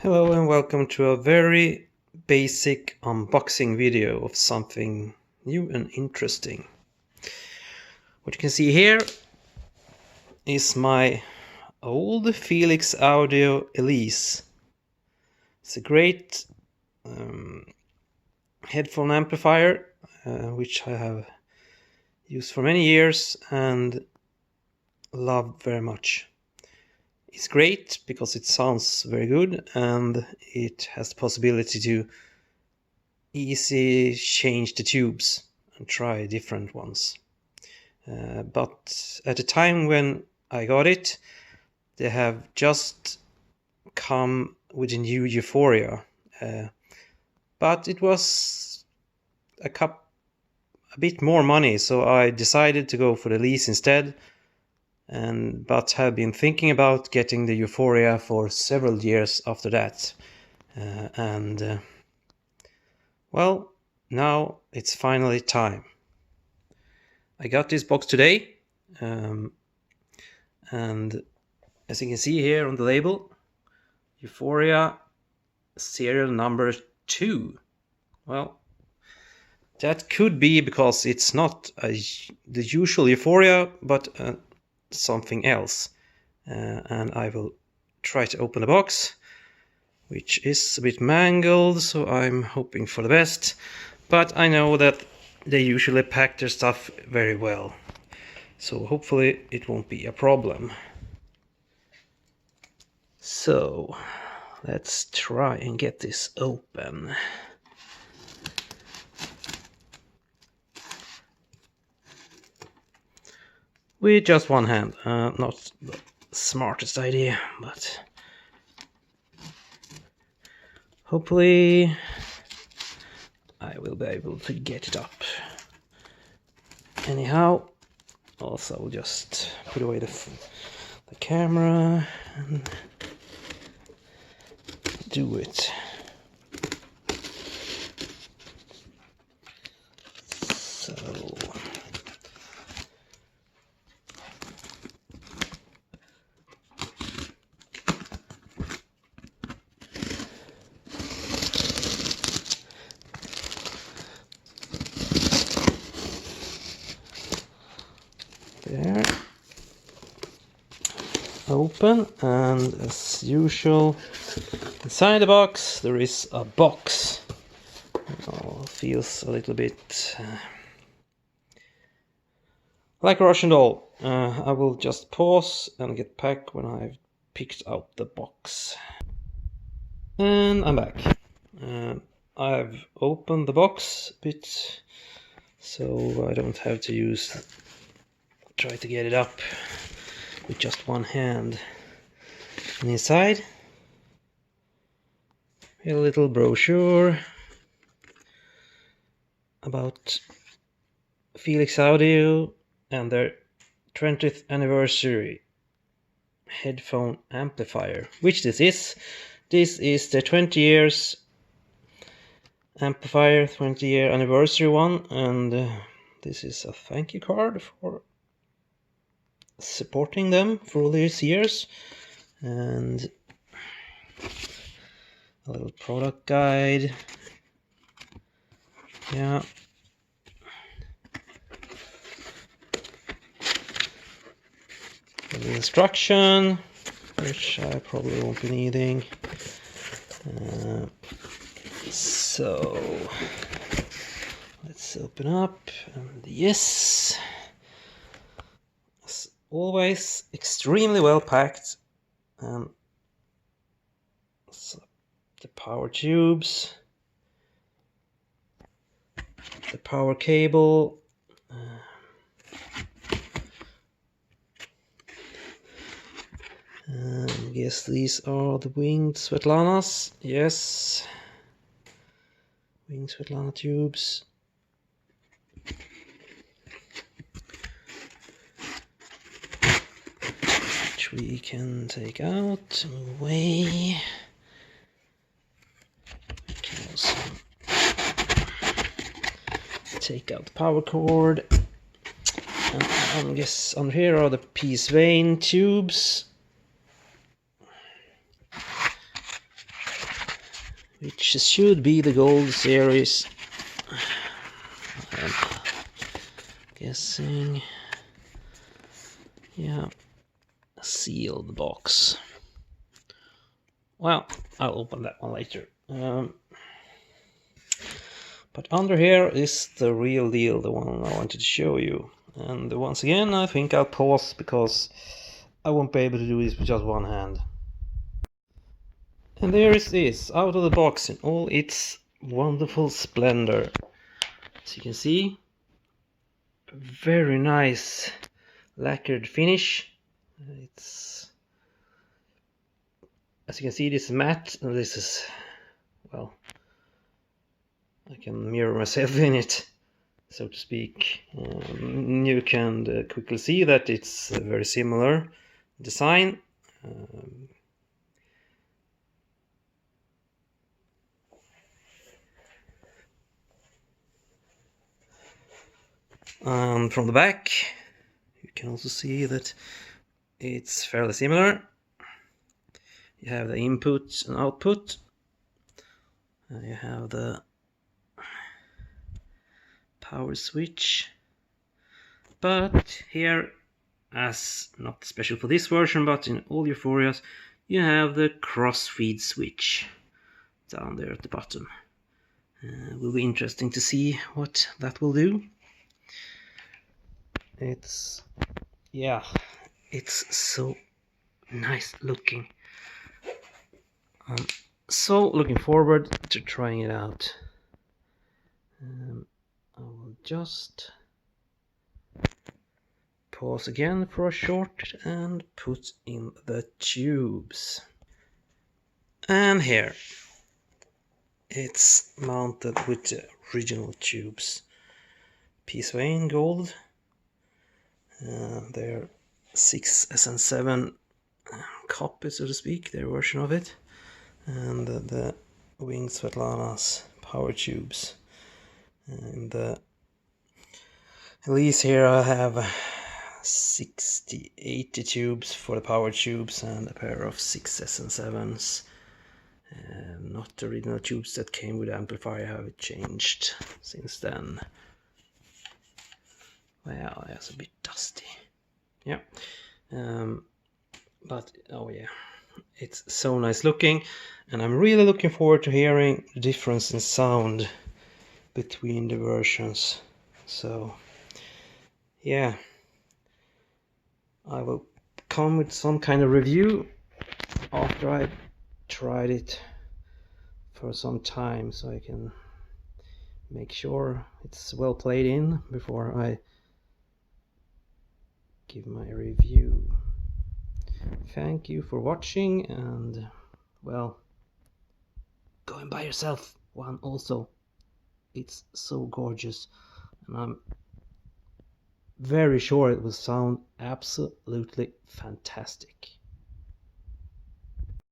Hello and welcome to a very basic unboxing video of something new and interesting. What you can see here is my old Feliks Audio Elise. It's a great headphone amplifier which I have used for many years and loved very much. It's great because it sounds very good and it has the possibility to easily change the tubes and try different ones. But at the time when I got it, they have just come with a new Euforia. But it was a bit more money, so I decided to go for the lease instead. But have been thinking about getting the Euforia for several years after that. Well, now it's finally time. I got this box today, and as you can see here on the label, Euforia serial number 2. Well, that could be because it's not the usual Euforia, but something else. And I will try to open the box, which is a bit mangled, so I'm hoping for the best. But I know that they usually pack their stuff very well, so hopefully it won't be a problem. So let's try and get this open. With just one hand. Not the smartest idea, but hopefully I will be able to get it up. Anyhow, also I'll just put away the camera and do it. So there, open, and as usual inside the box there is a box. Oh, feels a little bit like a Russian doll. I will just pause and get back when I've picked out the box. And I'm back. I've opened the box a bit so I don't have to try to get it up with just one hand. And inside, a little brochure about Feliks Audio and their 20th anniversary headphone amplifier, which this is. This is the 20 years amplifier, 20-year anniversary one, and this is a thank you card for supporting them for all these years, and a little product guide. Yeah. The instruction, which I probably won't be needing. So let's open up, and yes, as always, extremely well packed. So the power tubes, the power cable, I guess these are the winged Svetlanas. Yes, winged Svetlana tubes. Which we can take out, move away. We can also take out the power cord. And I guess on here are the peace vein tubes. which should be the gold series. I'm guessing. Yeah, a sealed box. Well, I'll open that one later. But under here is the real deal, the one I wanted to show you. And once again, I think I'll pause because I won't be able to do this with just one hand. And there it is, out of the box in all its wonderful splendor. As you can see, a very nice lacquered finish. It's, as you can see, this is matte, and this is, well, I can mirror myself in it, so to speak. You can quickly see that it's a very similar design. And from the back, you can also see that it's fairly similar. You have the input and output. You have the power switch. But here, as not special for this version, but in all Euphorias, you have the crossfeed switch down there at the bottom. Will be interesting to see what that will do. It's, yeah, it's so nice looking. I'm so looking forward to trying it out. I will just pause again for a short and put in the tubes. And here it's mounted with the original tubes, PSA gold. They're 6SN7 copy, so to speak, their version of it, and the Wing Svetlana's power tubes. And the Elise here, I have 80 tubes for the power tubes and a pair of 6SN7s. Not the original tubes that came with the amplifier, have changed since then. Well, that's a bit dusty. Yeah. But oh yeah, it's so nice looking, and I'm really looking forward to hearing the difference in sound between the versions. So yeah, I will come with some kind of review after I've tried it for some time, so I can make sure it's well played in before I give my review. Thank you for watching, and well, go and buy yourself one also. It's so gorgeous, and I'm very sure it will sound absolutely fantastic.